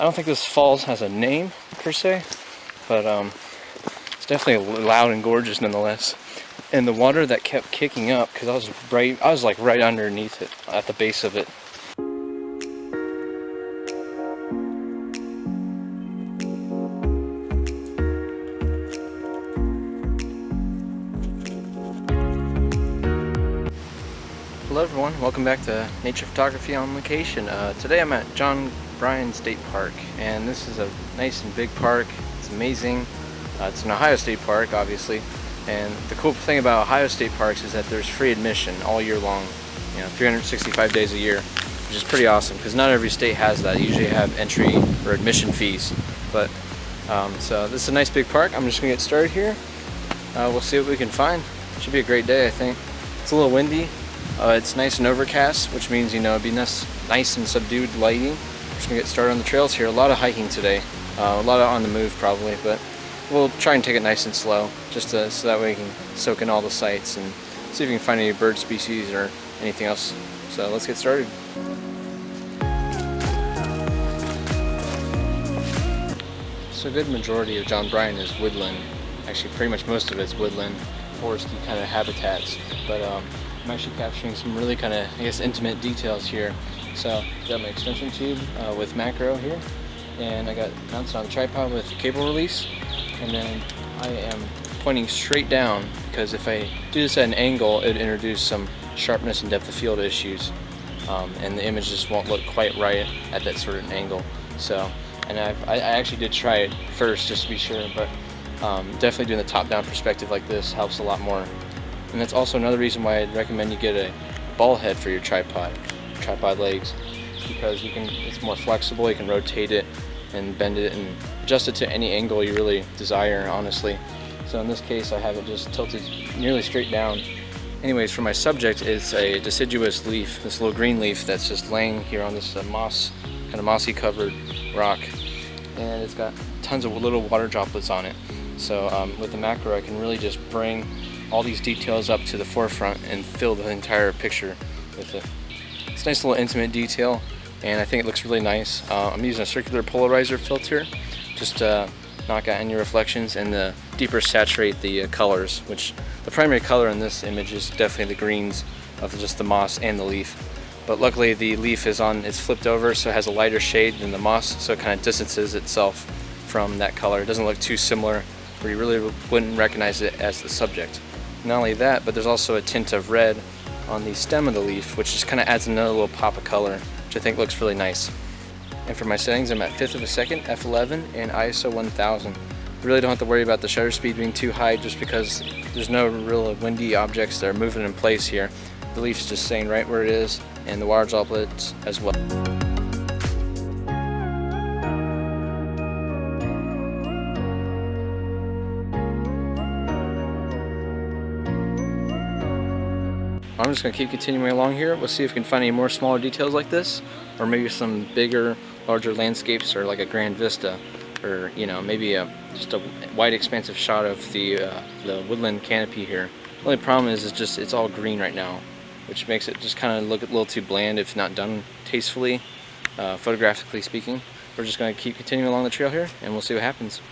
I don't think this falls has a name per se, but it's definitely loud and gorgeous nonetheless. And the water that kept kicking up, because I was like right underneath it, at the base of it. Hello everyone, welcome back to Nature Photography on Location. Today I'm at Bryan State Park, and this is a nice and big park. It's amazing. It's an Ohio State Park, obviously, and the cool thing about Ohio State Parks is that there's free admission all year long, 365 days a year, which is pretty awesome because not every state has that. You usually have entry or admission fees, but so this is a nice big park. I'm just gonna get started here. We'll see what we can find. Should be a great day, I think. It's a little windy. It's nice and overcast, which means it'd be nice and subdued lighting. We're just gonna get started on the trails here. A lot of hiking today, a lot of on the move probably, but we'll try and take it nice and slow, just so that way we can soak in all the sights and see if we can find any bird species or anything else. So let's get started. So a good majority of John Bryan is woodland. Actually, pretty much most of it's woodland, foresty kind of habitats, but I'm actually capturing some really kind of, intimate details here. So I got my extension tube with macro here, and I got mounted on the tripod with cable release, and then I am pointing straight down because if I do this at an angle, it would introduce some sharpness and depth of field issues, and the image just won't look quite right at that sort of angle. So, and I actually did try it first just to be sure, but definitely doing the top-down perspective like this helps a lot more. And that's also another reason why I'd recommend you get a ball head for your tripod legs, because it's more flexible. You can rotate it and bend it and adjust it to any angle you really desire, honestly. So in this case, I have it just tilted nearly straight down. Anyways, for my subject, it's a deciduous leaf, this little green leaf that's just laying here on this kind of mossy covered rock, and it's got tons of little water droplets on it. So with the macro, I can really just bring all these details up to the forefront and fill the entire picture with it. It's a nice little intimate detail, and I think it looks really nice. I'm using a circular polarizer filter just to knock out any reflections and deeper saturate the colors, which the primary color in this image is definitely the greens of just the moss and the leaf. But luckily the leaf it's flipped over, so it has a lighter shade than the moss, so it kind of distances itself from that color. It doesn't look too similar where you really wouldn't recognize it as the subject. Not only that, but there's also a tint of red on the stem of the leaf, which just kind of adds another little pop of color, which I think looks really nice. And for my settings, I'm at 1/5 of a second, f11, and ISO 1000. I really don't have to worry about the shutter speed being too high just because there's no real windy objects that are moving in place here. The leaf's just staying right where it is, and the water droplets as well. I'm just going to keep continuing along here. We'll see if we can find any more smaller details like this, or maybe some bigger, larger landscapes, or like a grand vista, or maybe just a wide expansive shot of the woodland canopy here. The only problem is it's all green right now, which makes it just kind of look a little too bland if not done tastefully, photographically speaking. We're just going to keep continuing along the trail here, and we'll see what happens.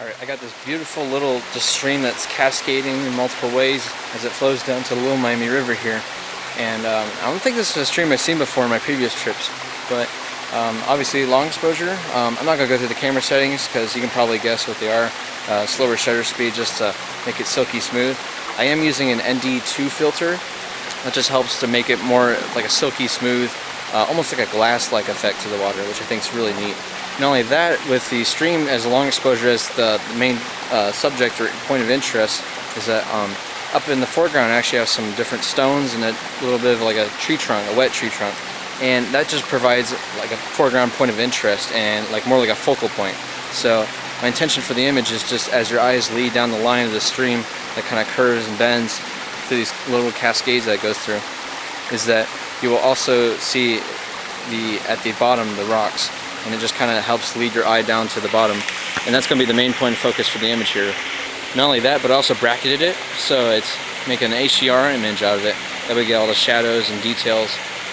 Alright, I got this beautiful little stream that's cascading in multiple ways as it flows down to the Little Miami River here. And I don't think this is a stream I've seen before in my previous trips, but obviously long exposure. I'm not going to go through the camera settings because you can probably guess what they are. Slower shutter speed just to make it silky smooth. I am using an ND2 filter that just helps to make it more like a silky smooth, almost like a glass-like effect to the water, which I think is really neat. Not only that, with the stream as a long exposure as the main subject or point of interest, is that up in the foreground I actually have some different stones and a little bit of like a tree trunk, a wet tree trunk, and that just provides like a foreground point of interest and more like a focal point. So my intention for the image is just as your eyes lead down the line of the stream that kind of curves and bends through these little cascades that it goes through, is that you will also see at the bottom the rocks, and it just kind of helps lead your eye down to the bottom, and that's going to be the main point of focus for the image here. Not only that, but I also bracketed it, so it's making an HDR image out of it. That way we get all the shadows and details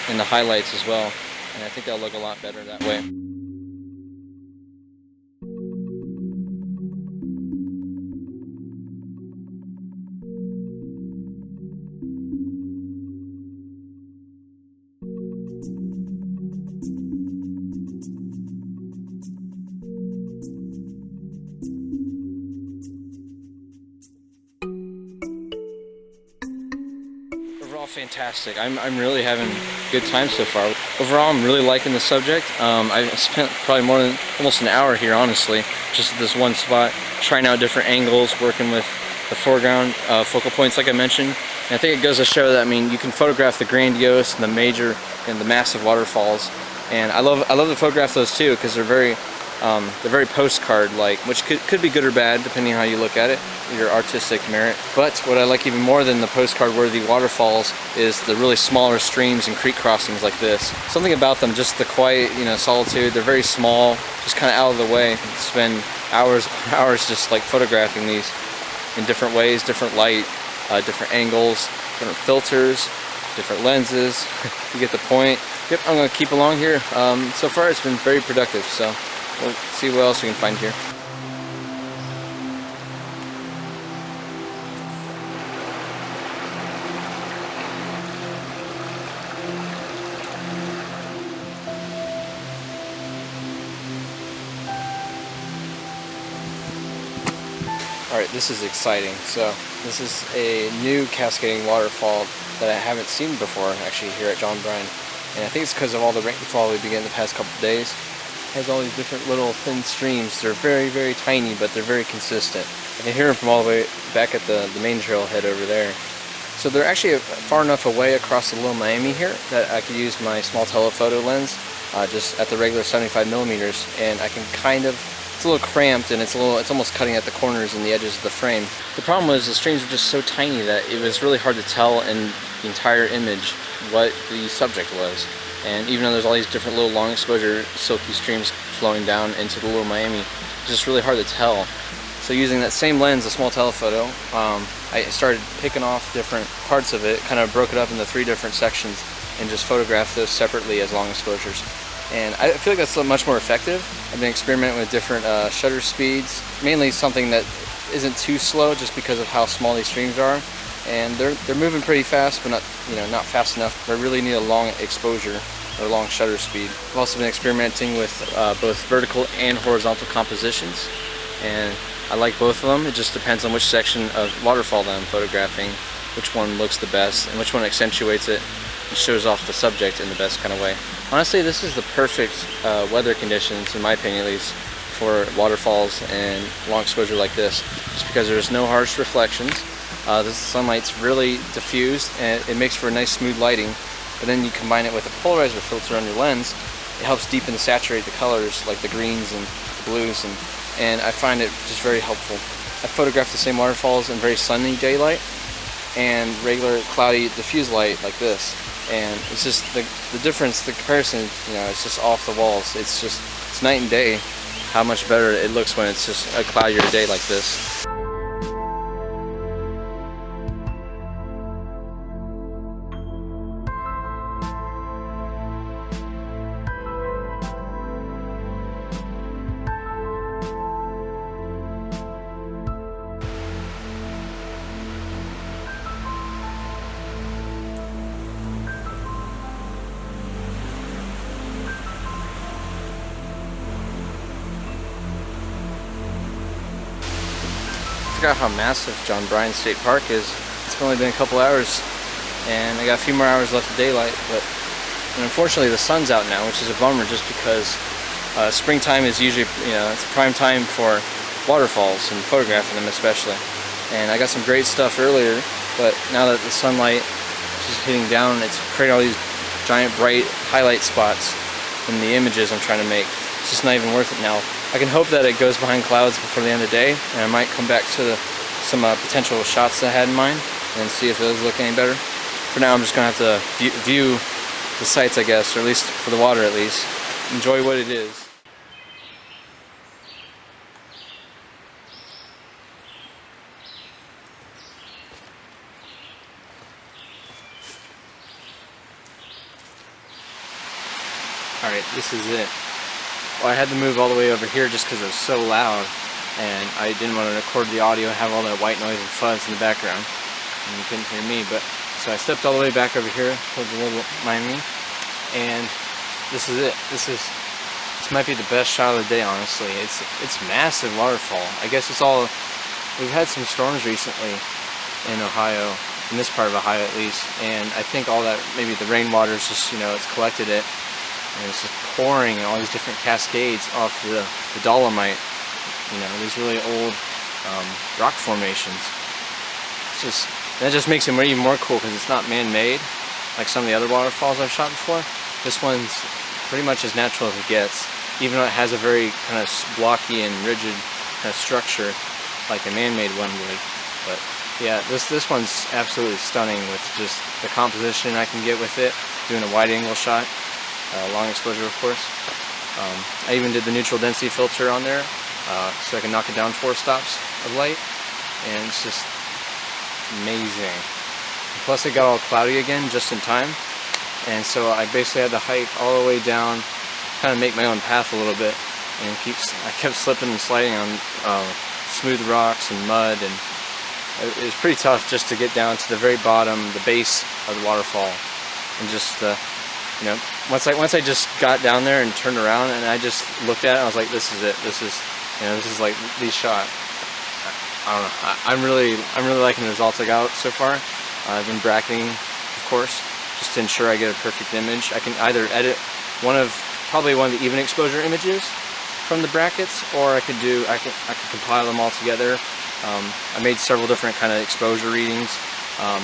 and the highlights as well. and I think they'll look a lot better that way. Overall, fantastic. I'm really having a good time so far. Overall, I'm really liking the subject. I spent probably more than almost an hour here, honestly, just at this one spot, trying out different angles, working with the foreground focal points, like I mentioned. And I think it goes to show that, I mean, you can photograph the grandiose and the major and the massive waterfalls, and I love to photograph those too, because they're very postcard-like, which could be good or bad depending on how you look at it, your artistic merit. But what I like even more than the postcard-worthy waterfalls is the really smaller streams and creek crossings like this. Something about them, just the quiet, solitude. They're very small, just kind of out of the way. Spend hours just like photographing these in different ways, different light, different angles, different filters, different lenses. You get the point. Yep, I'm going to keep along here. So far it's been very productive, so we'll see what else we can find here. Alright, this is exciting. So this is a new cascading waterfall that I haven't seen before actually here at John Bryan. And I think it's because of all the rainfall we've been getting the past couple of days. It has all these different little thin streams. They're very, very tiny, but they're very consistent. I can hear them from all the way back at the main trailhead over there. So they're actually far enough away across the Little Miami here that I could use my small telephoto lens just at the regular 75 millimeters, and I can it's a little cramped and it's almost cutting at the corners and the edges of the frame. The problem was the streams were just so tiny that it was really hard to tell in the entire image what the subject was. And even though there's all these different little long exposure silky streams flowing down into the Little Miami, it's just really hard to tell. So using that same lens, a small telephoto, I started picking off different parts of it, kind of broke it up into 3 different sections and just photographed those separately as long exposures. And I feel like that's much more effective. I've been experimenting with different shutter speeds, mainly something that isn't too slow just because of how small these streams are. And they're moving pretty fast, but not fast enough. But I really need a long exposure or long shutter speed. I've also been experimenting with both vertical and horizontal compositions, and I like both of them. It just depends on which section of waterfall that I'm photographing, which one looks the best, and which one accentuates it and shows off the subject in the best kind of way. Honestly, this is the perfect weather conditions, in my opinion at least, for waterfalls and long exposure like this, just because there's no harsh reflections. The sunlight's really diffused and it makes for a nice smooth lighting, but then you combine it with a polarizer filter on your lens, it helps deepen and saturate the colors like the greens and the blues, and I find it just very helpful. I photographed the same waterfalls in very sunny daylight and regular cloudy diffuse light like this, and it's just the difference, the comparison, it's just off the walls. It's night and day how much better it looks when it's just a cloudier day like this. I forgot how massive John Bryan State Park is. It's only been a couple hours and I got a few more hours left of daylight, but unfortunately the sun's out now, which is a bummer just because springtime is usually, it's prime time for waterfalls and photographing them especially. And I got some great stuff earlier, but now that the sunlight is just hitting down, it's creating all these giant bright highlight spots in the images I'm trying to make. It's just not even worth it now. I can hope that it goes behind clouds before the end of the day, and I might come back to some potential shots that I had in mind and see if those look any better. For now, I'm just going to have to view the sights, I guess, or at least for the water at least. Enjoy what it is. Alright, this is it. Well, I had to move all the way over here just because it was so loud, and I didn't want to record the audio and have all that white noise and fuzz in the background, and you couldn't hear me. But so I stepped all the way back over here towards the little Miami, and this is it. This might be the best shot of the day, honestly. It's massive waterfall. I guess it's all. We've had some storms recently in Ohio, in this part of Ohio at least, and I think all that, maybe the rainwater's just, it's collected it, and it's just pouring all these different cascades off the dolomite, these really old rock formations. That just makes it even more cool because it's not man-made like some of the other waterfalls I've shot before. This one's pretty much as natural as it gets, even though it has a very kind of blocky and rigid kind of structure like a man-made one would. But yeah, this one's absolutely stunning with just the composition I can get with it, doing a wide angle shot, long exposure of course. I even did the neutral density filter on there so I can knock it down 4 stops of light, and it's just amazing. And plus it got all cloudy again just in time, and so I basically had to hike all the way down, kind of make my own path a little bit, and I kept slipping and sliding on smooth rocks and mud, and it was pretty tough just to get down to the very bottom, the base of the waterfall, and just once I just got down there and turned around and I just looked at it, I was like, this is it. This is like the shot. I don't know. I'm really liking the results I got so far. I've been bracketing, of course, just to ensure I get a perfect image. I can either edit probably one of the even exposure images from the brackets, or I could compile them all together. I made several different kind of exposure readings,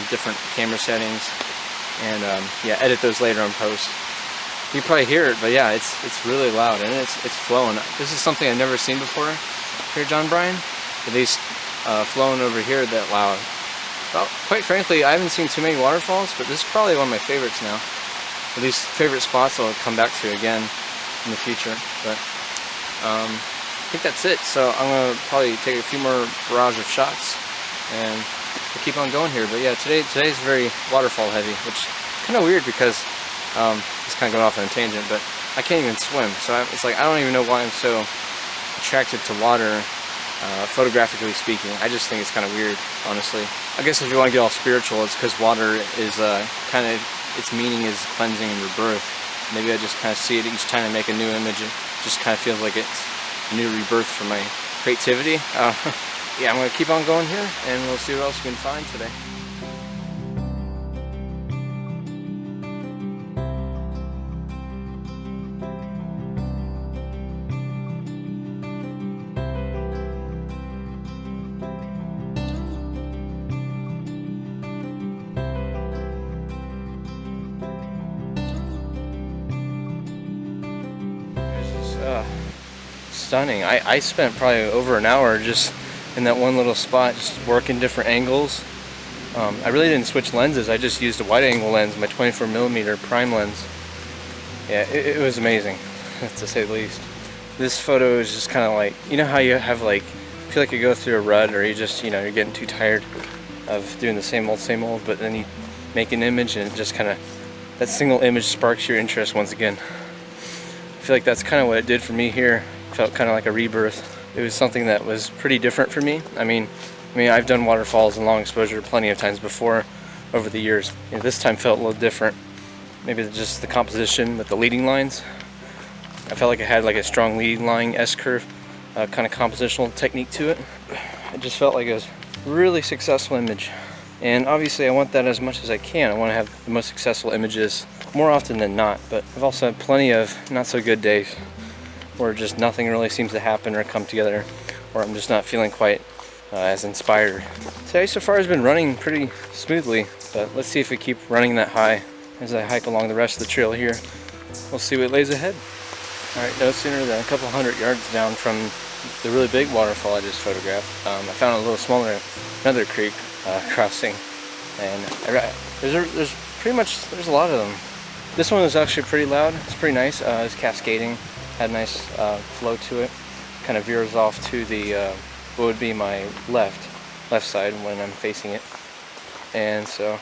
different camera settings, and yeah, edit those later on post. You can probably hear it, but yeah, it's really loud and it's flowing. This is something I've never seen before here, John Bryan. At least flowing over here that loud. Well, quite frankly, I haven't seen too many waterfalls, but this is probably one of my favorites now. At least favorite spots I'll come back to again in the future. But I think that's it. So I'm gonna probably take a few more barrage of shots and we'll keep on going here. But yeah, today's very waterfall heavy, which is kind of weird because it's kind of going off on a tangent, but I can't even swim. So it's like I don't even know why I'm so attracted to water, photographically speaking. I just think it's kind of weird, honestly. I guess if you want to get all spiritual, it's because water is kind of, its meaning is cleansing and rebirth. Maybe I just kind of see it each time I make a new image. It just kind of feels like it's a new rebirth for my creativity. Yeah, I'm going to keep on going here, and we'll see what else we can find today. Stunning. I spent probably over an hour just in that one little spot, just working different angles. I really didn't switch lenses. I just used a wide angle lens, my 24mm prime lens. Yeah, it was amazing, to say the least. This photo is just kind of like, how you have feel like you go through a rut, or you just, you're getting too tired of doing the same old, but then you make an image and it just kind of, that single image sparks your interest once again. I feel like that's kind of what it did for me here. Felt kind of like a rebirth. It was something that was pretty different for me. I mean, I've done waterfalls and long exposure plenty of times before over the years. This time felt a little different. Maybe just the composition with the leading lines. I felt like it had like a strong leading line S-curve kind of compositional technique to it. It just felt like it was a really successful image. And obviously I want that as much as I can. I want to have the most successful images more often than not, but I've also had plenty of not so good days where just nothing really seems to happen or come together, or I'm just not feeling quite as inspired. Today so far has been running pretty smoothly, but let's see if we keep running that high as I hike along the rest of the trail here. We'll see what lays ahead. Alright, no sooner than a couple hundred yards down from the really big waterfall I just photographed, I found a little smaller, another creek crossing, and there's pretty much, there's a lot of them. This one was actually pretty loud. It's pretty nice. It's cascading. Had a nice flow to it. Kind of veers off to the what would be my left side when I'm facing it. And so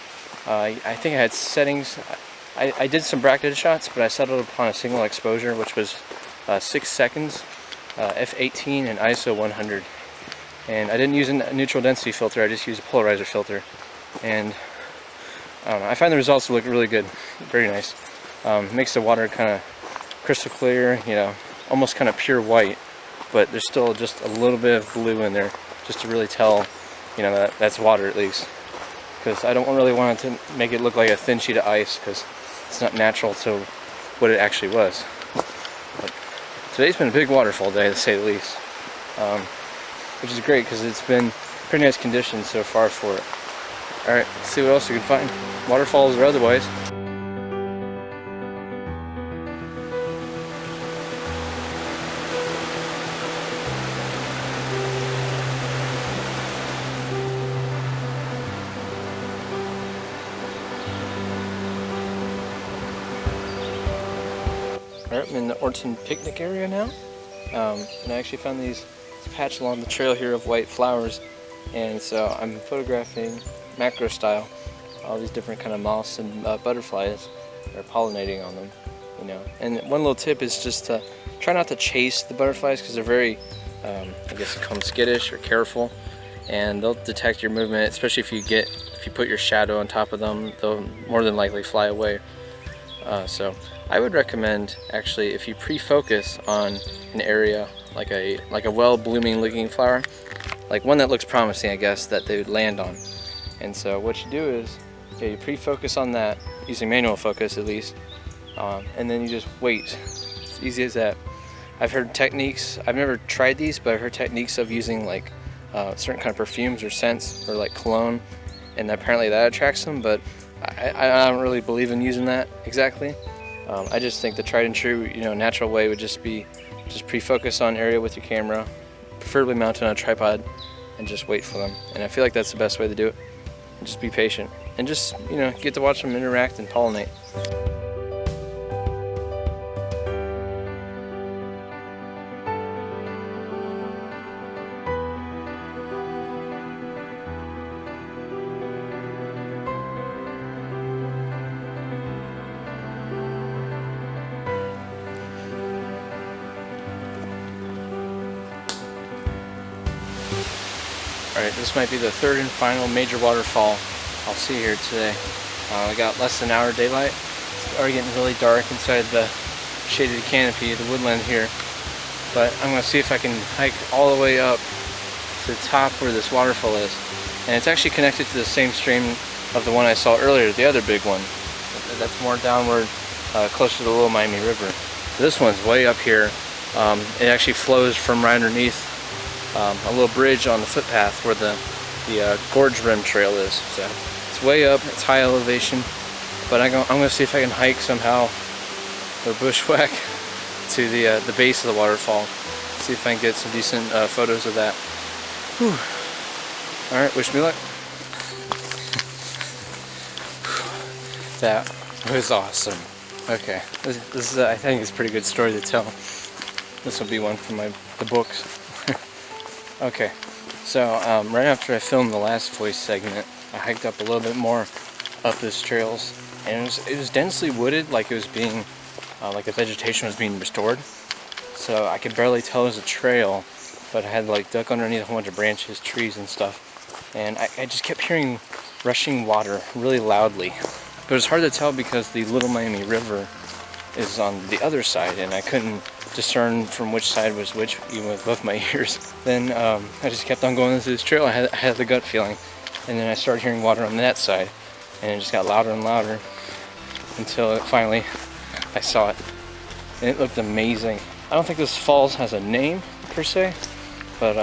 I think I had settings. I did some bracketed shots, but I settled upon a single exposure, which was 6 seconds, f18 and ISO 100. And I didn't use a neutral density filter, I just used a polarizer filter. And I don't know, I find the results look really good, very nice. Makes the water kind of crystal clear, you know, almost kind of pure white, but there's still just a little bit of blue in there, just to really tell, you know, that's water at least. Because I don't really want it to make it look like a thin sheet of ice, because it's not natural to what it actually was. But today's been a big waterfall day, to say the least, which is great because it's been pretty nice conditions so far for it. Alright, let's see what else we can find, waterfalls or otherwise. Alright, I'm in the Orton picnic area now, and I actually found this patch along the trail here of white flowers, and so I'm photographing macro style all these different kind of moths and butterflies that are pollinating on them, you know. And one little tip is just to try not to chase the butterflies, because they're very, I guess you call them skittish or careful, and they'll detect your movement, especially if you put your shadow on top of them, they'll more than likely fly away. So I would recommend, actually, if you pre-focus on an area like a well blooming looking flower, like one that looks promising, I guess, that they would land on. And so what you do is, you pre-focus on that using manual focus at least, and then you just wait. It's easy as that. I've heard techniques, I've never tried these, but I've heard techniques of using like certain kind of perfumes or scents, or like cologne, and apparently that attracts them, but I don't really believe in using that exactly. I just think the tried and true, you know, natural way would just be pre-focus on area with your camera, preferably mounted on a tripod, and just wait for them. And I feel like that's the best way to do it. And just be patient, and just, you know, get to watch them interact and pollinate. Alright, this might be the third and final major waterfall I'll see here today. I got less than an hour daylight. It's already getting really dark inside the shaded canopy of the woodland here. But I'm going to see if I can hike all the way up to the top where this waterfall is. And it's actually connected to the same stream of the one I saw earlier, the other big one. That's more downward, closer to the Little Miami River. This one's way up here. It actually flows from right underneath a little bridge on the footpath where the gorge rim trail is. So it's way up, it's high elevation, but I'm going to see if I can hike somehow or bushwhack to the base of the waterfall. See if I can get some decent photos of that. Whew. All right, wish me luck. That was awesome. Okay, this is I think it's a pretty good story to tell. This will be one from the books. Okay, so right after I filmed the last voice segment, I hiked up a little bit more up this trails, and it was densely wooded, like it was being, like the vegetation was being restored. So I could barely tell it was a trail, but I had to like duck underneath a whole bunch of branches, trees and stuff, and I just kept hearing rushing water really loudly. But it was hard to tell because the Little Miami River is on the other side, and I couldn't discern from which side was which, even with both my ears. Then I just kept on going through this trail. I had the gut feeling, and then I started hearing water on that side, and it just got louder and louder until finally I saw it, and it looked amazing. I don't think this falls has a name per se, but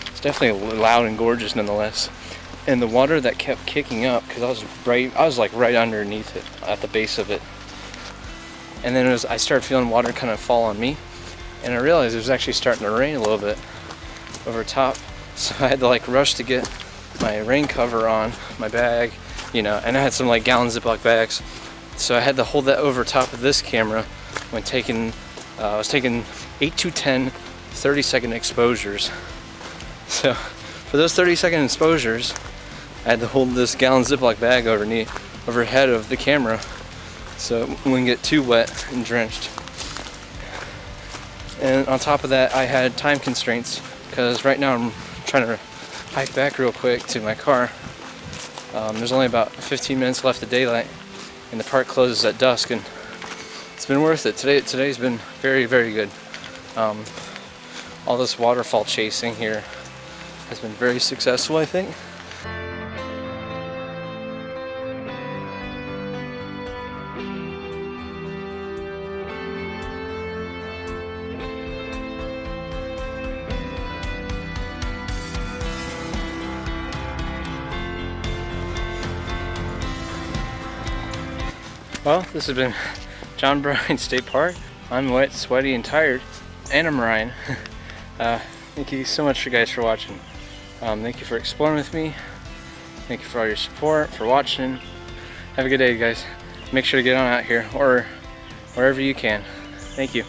it's definitely loud and gorgeous nonetheless. And the water that kept kicking up, because I was like right underneath it, at the base of it. And then I started feeling water kind of fall on me, and I realized it was actually starting to rain a little bit over top. So I had to like rush to get my rain cover on, my bag, you know, and I had some like gallon Ziploc bags. So I had to hold that over top of this camera when I was taking 8 to 10 30-second exposures. So for those 30-second exposures, I had to hold this gallon Ziploc bag overhead of the camera so we wouldn't get too wet and drenched. And on top of that, I had time constraints because right now I'm trying to hike back real quick to my car. There's only about 15 minutes left of daylight, and the park closes at dusk, and it's been worth it. Today's been very, very good. All this waterfall chasing here has been very successful, I think. Well, this has been John Bryan State Park. I'm wet, sweaty, and tired, and I'm Ryan. Thank you so much, you guys, for watching. Thank you for exploring with me. Thank you for all your support, for watching. Have a good day, guys. Make sure to get on out here or wherever you can. Thank you.